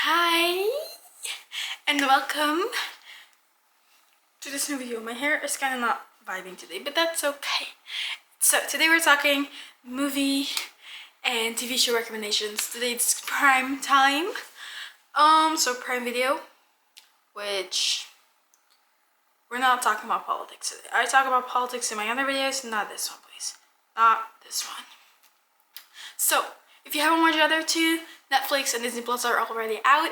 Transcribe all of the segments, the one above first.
Hi and welcome to this new video. My hair is kind of not vibing today, but that's okay. So today we're talking movie and TV show recommendations. Today it's Prime Time. So Prime Video, which we're not talking about politics today. I talk about politics in my other videos, not this one, please. Not this one. So if you haven't watched the other two, Netflix and Disney Plus are already out,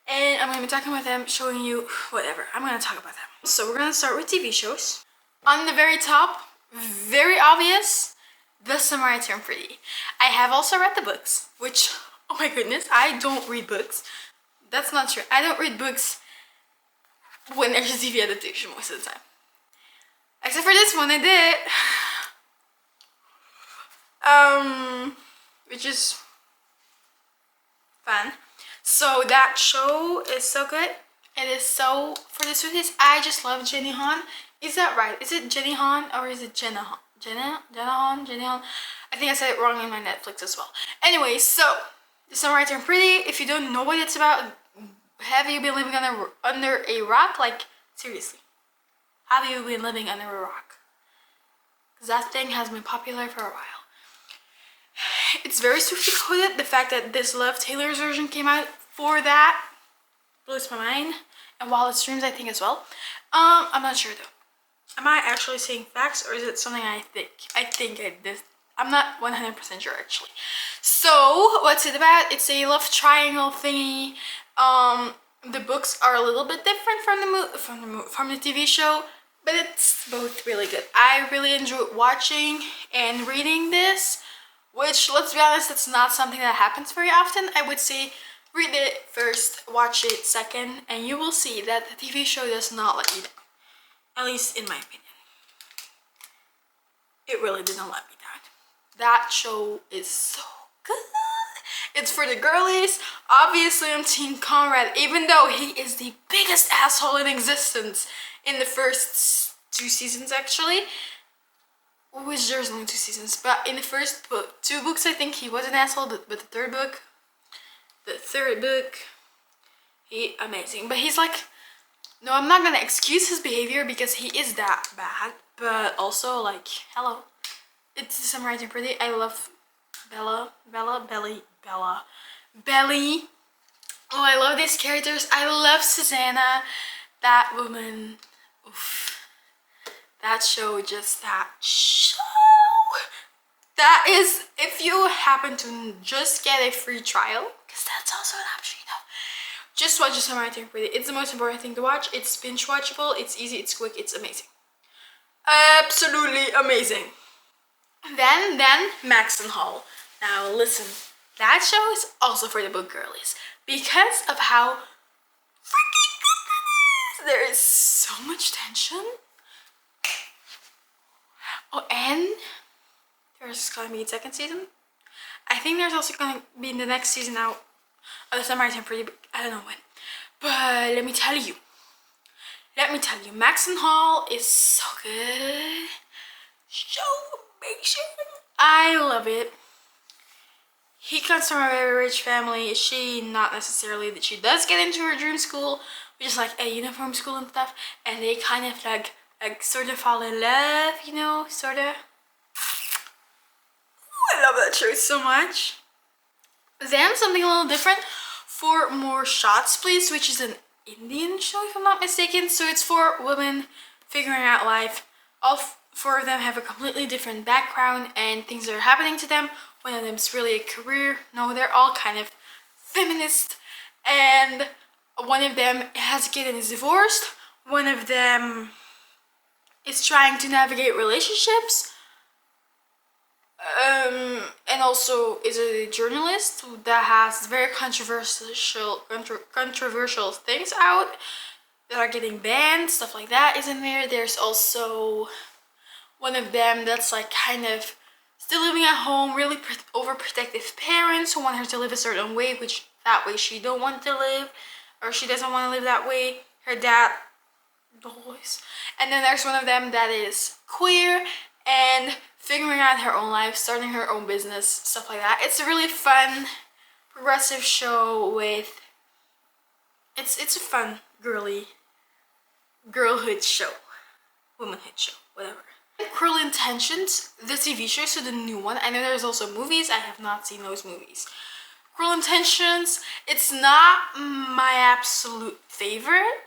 and I'm going to be talking about them, showing you whatever. I'm going to talk about them. So we're going to start with TV shows. On the very top, very obvious, The Summer I Turned Pretty. I have also read the books, which, oh my goodness, I don't read books. That's not true. I don't read books when there's a TV adaptation most of the time. Except for this one, I did. Which is fun. So that show is so good. It is so, for the sweetest, I just love Jenny Han. Is that right? Is it Jenny Han or is it Jenna Han? Jenny Han? I think I said it wrong in my Netflix as well. Anyway, so The Summer I Turned Pretty. If you don't know what it's about, have you been living under a rock? Like, seriously, have you been living under a rock? Because that thing has been popular for a while. It's very swiftly coded. The fact that this Love Taylor's version came out for that blows my mind. And while it streams, I think as well. I'm not sure though. Am I actually saying facts or is it something I think? I think this. I'm not 100% sure actually. So what's it about? It's a love triangle thingy. The books are a little bit different from the TV show, but it's both really good. I really enjoyed watching and reading this. Which, let's be honest, it's not something that happens very often. I would say read it first, watch it second, and you will see that the TV show does not let you down. At least in my opinion. It really didn't let me down. That show is so good. It's for the girlies. Obviously, I'm Team Conrad, even though he is the biggest asshole in existence in the first 2 seasons, actually. Which there's only 2 seasons, but in the first 2 books I think he was an asshole, but the third book, he amazing. But he's like, no, I'm not gonna excuse his behavior because he is that bad, but also like, hello, it's The Summer I Turned Pretty. I love Belly. Oh, I love these characters. I love Susanna, that woman. Oof. That show, that is, if you happen to just get a free trial, because that's also an option, you know, just watch The Summer I Turned Pretty. It's the most important thing to watch. It's binge watchable, it's easy, it's quick, it's amazing. Absolutely amazing. Then Max and Hall. Now listen, that show is also for the book girlies because of how freaking good it is. There is so much tension. Oh, and there's gonna be a 2nd season. I think there's also gonna be in the next season out of The Summer I Turned Pretty, but I don't know when. But let me tell you, Max and Hall is so good. So amazing. I love it. He comes from a very rich family. She not necessarily, that she does get into her dream school, which is like a uniform school and stuff, and they kind of like sort of fall in love, you know, sort of. Ooh, I love that show so much. Then something a little different for More Shots Please, which is an Indian show if I'm not mistaken. So it's for women figuring out life. All 4 of them have a completely different background and things that are happening to them. One of them is really a career. No, they're all kind of feminist. And one of them has a kid and is divorced. One of them is trying to navigate relationships, and also is a journalist that has very controversial things out that are getting banned, stuff like that is in there. There's also one of them that's like kind of still living at home, really overprotective parents who want her to live a certain way, which that way she don't want to live, or she doesn't want to live that way. Her dad, boys. And then there's one of them that is queer and figuring out her own life, starting her own business, stuff like that. It's a really fun, progressive show with It's a fun girlhood show, womanhood show, whatever. Cruel Intentions, the TV show, so the new one. I know there's also movies. I have not seen those movies. Cruel Intentions, it's not my absolute favorite,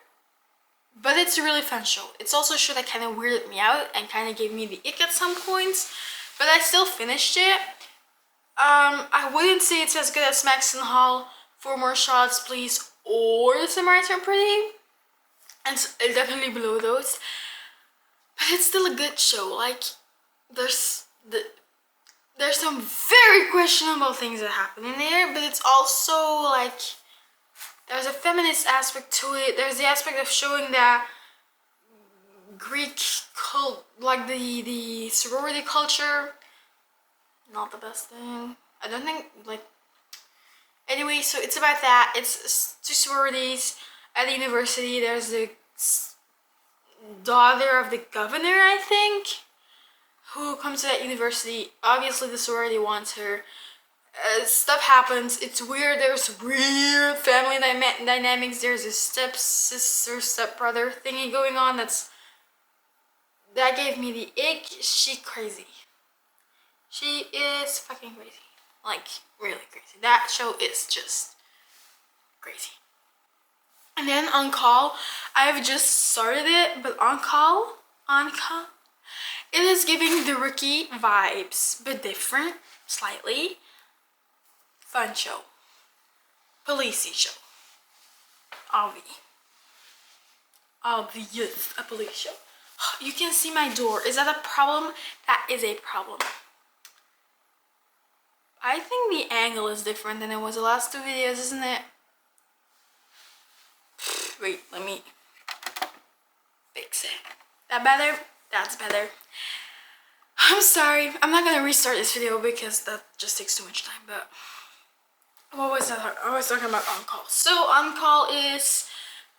but it's a really fun show. It's also a show that kind of weirded me out and kind of gave me the ick at some points, but I still finished it. I wouldn't say it's as good as Maxton Hall, Four More Shots, Please, or The Samaritan Pretty. And it's definitely below those. But it's still a good show. Like, there's some very questionable things that happen in there, but it's also like there's a feminist aspect to it. There's the aspect of showing that Greek cult, like the sorority culture, not the best thing. I don't think, like, anyway, so it's about that. It's two sororities at the university. There's the daughter of the governor, I think, who comes to that university. Obviously the sorority wants her. Stuff happens. It's weird. There's weird family dynamics. There's a stepsister, stepbrother thingy going on. That gave me the ick. She crazy. She is fucking crazy. Like, really crazy. That show is just crazy. And then On Call, I've just started it, but On Call, it is giving the Rookie vibes, but different, slightly. Fun show. Policey show. Obvious, a police show. You can see my door. Is that a problem? That is a problem. I think the angle is different than it was the last two videos, isn't it? Wait, let me fix it. That better? That's better. I'm sorry. I'm not gonna restart this video because that just takes too much time, but what was that? I was talking about On Call. So On Call is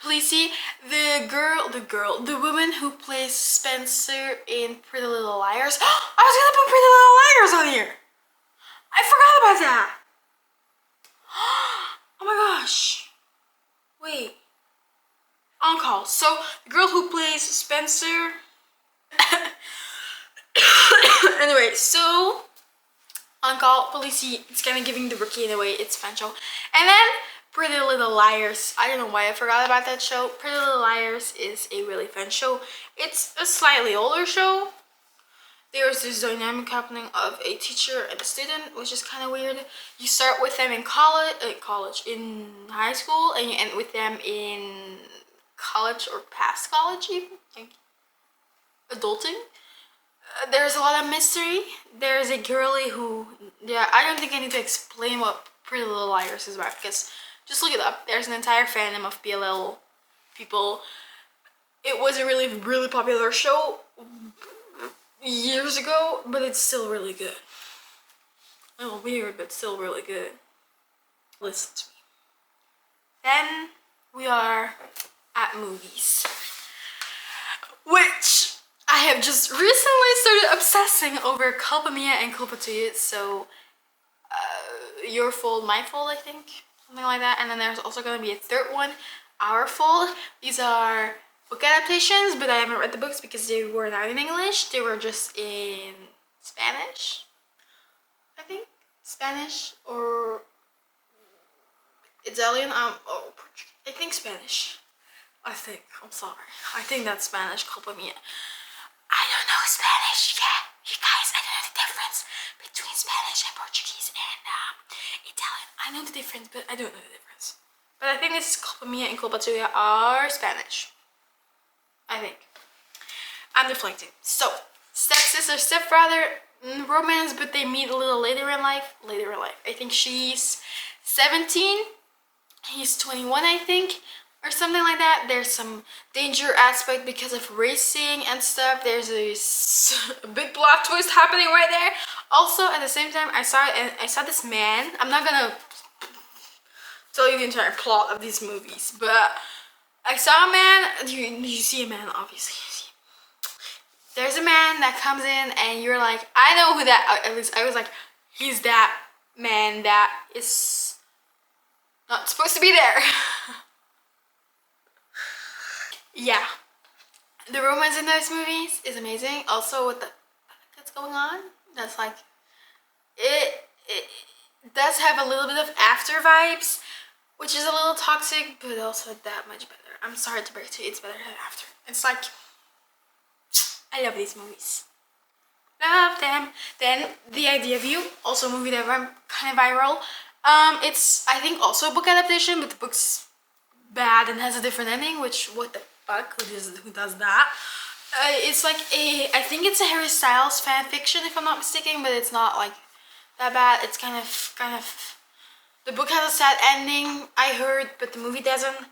Policey. The woman who plays Spencer in Pretty Little Liars. I was gonna put Pretty Little Liars on here. I forgot about that. Oh my gosh. Wait. On Call. So the girl who plays Spencer. Anyway, so On Call, Policey, it's kind of giving the Rookie in a way. It's a fun show. And then Pretty Little Liars. I don't know why I forgot about that show. Pretty Little Liars is a really fun show. It's a slightly older show. There's this dynamic happening of a teacher and a student, which is kind of weird. You start with them in in high school, and you end with them in college or past college, even, like adulting. There's a lot of mystery. There's a girlie who, I don't think I need to explain what Pretty Little Liars is about, because just look it up. There's an entire fandom of PLL people. It was a really, really popular show years ago, but it's still really good. A little weird, but still really good. Listen to me. Then we are at movies, which I have just recently started obsessing over Culpa Mia and Culpa Tuya. So Your Fault, My Fault, I think, something like that. And then there's also going to be a third one, Our Fault. These are book adaptations, but I haven't read the books because they were not in English. They were just in Spanish, I think. Spanish or Italian. I think Spanish. I'm sorry. I think that's Spanish, Culpa Mia. I don't know Spanish. Yeah, you guys, I don't know the difference between Spanish and Portuguese and Italian. I know the difference, but I don't know the difference. But I think this is Culpa Mia and Culpa Tuya are Spanish. I think. I'm deflecting. So, stepsister, stepbrother, romance, but they meet a little later in life. I think she's 17. He's 21, I think, or something like that. There's some danger aspect because of racing and stuff. There's a big plot twist happening right there. Also, at the same time, I saw this man. I'm not gonna tell you the entire plot of these movies, but I saw a man. You see a man, obviously. There's a man that comes in, and you're like, I know who that. At least I was like, he's that man that is not supposed to be there. yeah, the romance in those movies is amazing. Also, what the fuck that's going on, that's like it does have a little bit of after vibes, which is a little toxic, but also that much better. I'm sorry to break it to you, it's better than after. It's like, I love these movies. Love them. Then The Idea of You, also a movie that went kind of viral. It's, I think, also a book adaptation, but the book's bad and has a different ending, which, what the fuck, who does that? It's like I think it's a Harry Styles fan fiction, if I'm not mistaken, but it's not like that bad. It's kind of, the book has a sad ending, I heard, but the movie doesn't.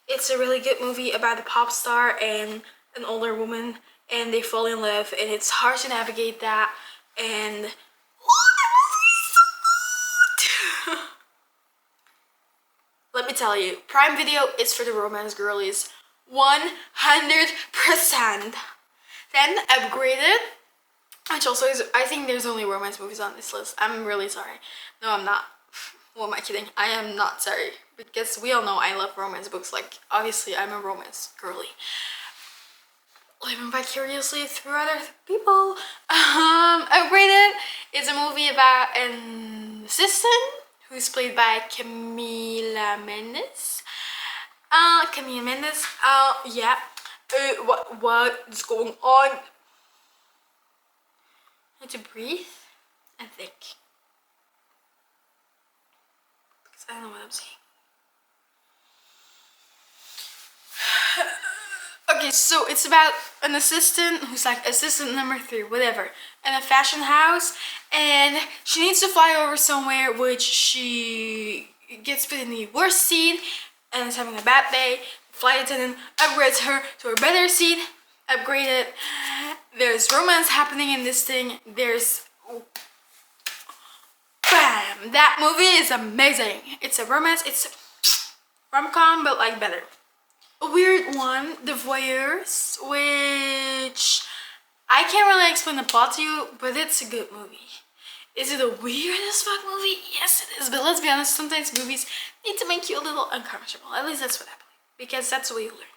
It's a really good movie about a pop star and an older woman, and they fall in love, and it's hard to navigate that, and oh, that movie is so good! Let me tell you, Prime Video is for the romance girlies, 100%. Then Upgraded, which also is, I think there's only romance movies on this list. I'm really sorry. No, I'm not. What am I kidding? I am not sorry, because we all know I love romance books. Like, obviously, I'm a romance girly. Living vicariously through other people. Upgraded is a movie about an assistant who's played by Camila Mendes. Camila Mendes. Yeah. What is going on? I need to breathe and think, because I don't know what I'm saying. Okay, so it's about an assistant who's like assistant number 3, whatever, in a fashion house, and she needs to fly over somewhere, which she gets put in the worst seat and is having a bad day. Flight attendant upgrades her to a better seat, upgraded. There's romance happening in this thing. There's bam! That movie is amazing. It's a romance. It's rom-com, but like better. A weird one, The Voyeurs, which I can't really explain the plot to you, but it's a good movie. Is it a weird as fuck movie? Yes, it is. But let's be honest, sometimes movies need to make you a little uncomfortable. At least that's what I believe, because that's what you learn.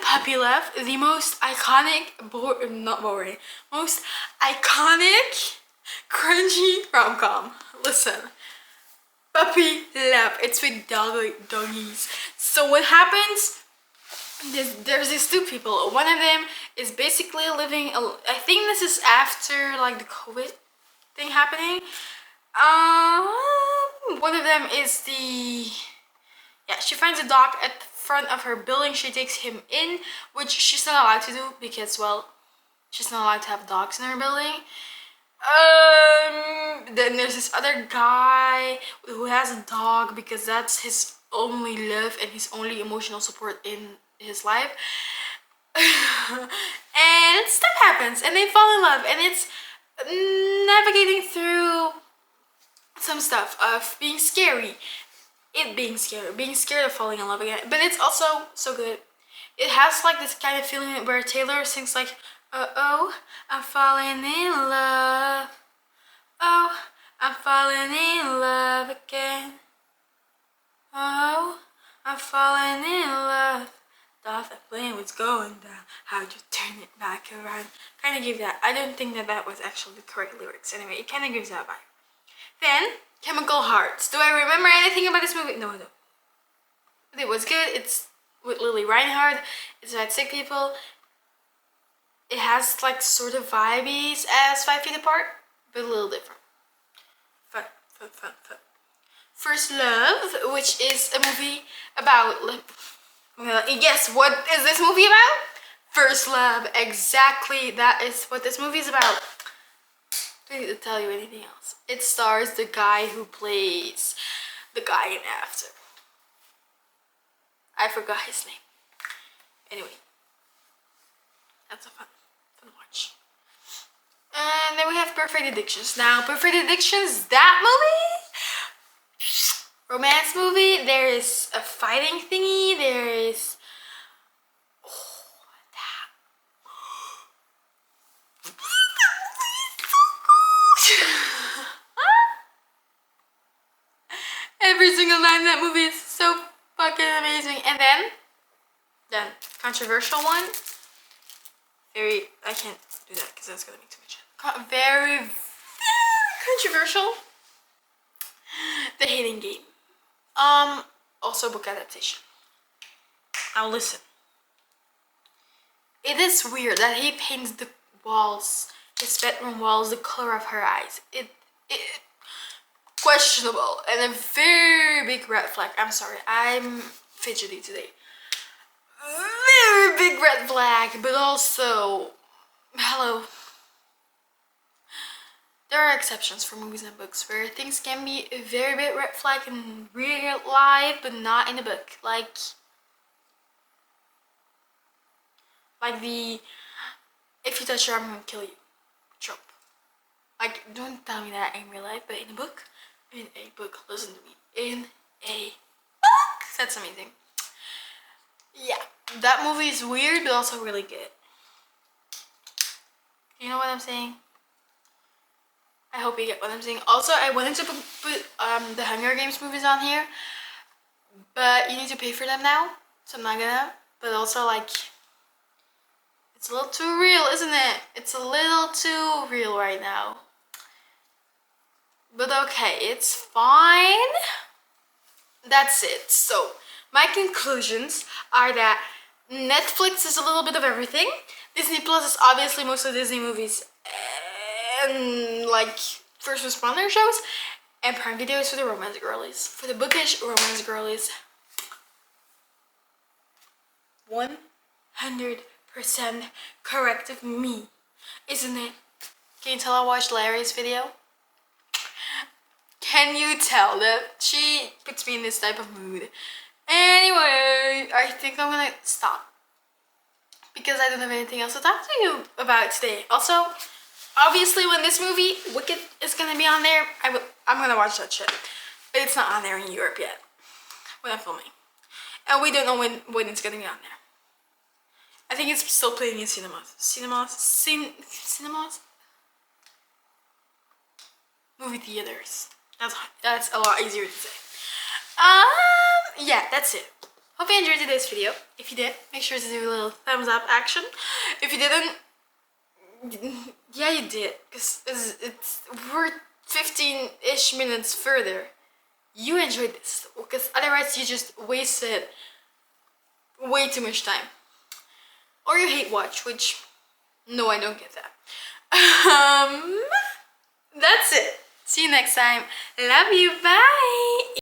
Puppy Love, the most iconic, not boring, most iconic, cringy rom-com. Listen, Puppy Love. It's with doggies. So what happens? There's these 2 people. One of them is basically living. I think this is after like the COVID thing happening. One of them is she finds a dog at the front of her building. She takes him in, which she's not allowed to do because, well, she's not allowed to have dogs in her building. Then there's this other guy who has a dog because that's his only love and his only emotional support in his life. And stuff happens and they fall in love, and it's navigating through some stuff of being scary, being scared of falling in love again, but it's also so good. It has like this kind of feeling where Taylor sings like, oh, I'm falling in love, oh, I'm falling in love again, oh, I'm falling in love, thought the plane was going down, how'd you turn it back around? Kind of give that. I don't think that was actually the correct lyrics. Anyway, it kind of gives that vibe. Then, Chemical Hearts. Do I remember anything about this movie? No, I don't. But it was good. It's with Lily Reinhardt. It's about sick people. It has like sort of vibes as 5 Feet Apart, but a little different. Fun. First Love, which is a movie about... Yes, what is this movie about? First Love. Exactly, that is what this movie is about. Don't need to tell you anything else. It stars the guy who plays the guy in After. I forgot his name. Anyway, that's a fun watch. And then we have Perfect Addictions. Now, Perfect Addictions, that movie, romance movie. There is a fighting thingy. There is every single line in that movie is so fucking amazing. And then Then controversial one. I can't do that because that's gonna make too much. Very, very controversial. The Hating Game. Also book adaptation. Now listen. It is weird that he paints the walls, his bedroom walls, the color of her eyes. It questionable and a very big red flag. I'm sorry, I'm fidgety today. Very big red flag, but also, hello. There are exceptions for movies and books where things can be a very big red flag in real life, but not in a book. Like the if you touch her, I'm gonna kill you trope. Like, don't tell me that in real life, but in a book, listen to me. In a book, that's amazing. Yeah, that movie is weird, but also really good. You know what I'm saying? I hope you get what I'm saying. Also, I wanted to put the Hunger Games movies on here, but you need to pay for them now, so I'm not gonna. But also, like, it's a little too real, isn't it? It's a little too real right now. But okay, it's fine. That's it. So, my conclusions are that Netflix is a little bit of everything. Disney Plus is obviously most of Disney movies and like first responder shows. And Prime Video is for the romance girlies. For the bookish romance girlies. 100% correct of me, isn't it? Can you tell I watched Larry's video? Can you tell that she puts me in this type of mood? Anyway, I think I'm gonna stop because I don't have anything else to talk to you about today. Also, obviously when this movie, Wicked, is gonna be on there, I'm gonna watch that shit. But it's not on there in Europe yet when I'm filming. And we don't know when it's gonna be on there. I think it's still playing in cinemas. Cinemas? Movie theaters. That's a lot easier to say. Yeah, that's it. Hope you enjoyed today's video. If you did, make sure to do a little thumbs up action. If you didn't, yeah, you did, because we're 15-ish minutes further. You enjoyed this, because otherwise you just wasted way too much time. Or you hate watch, which, no, I don't get that. That's it. See you next time. Love you. Bye.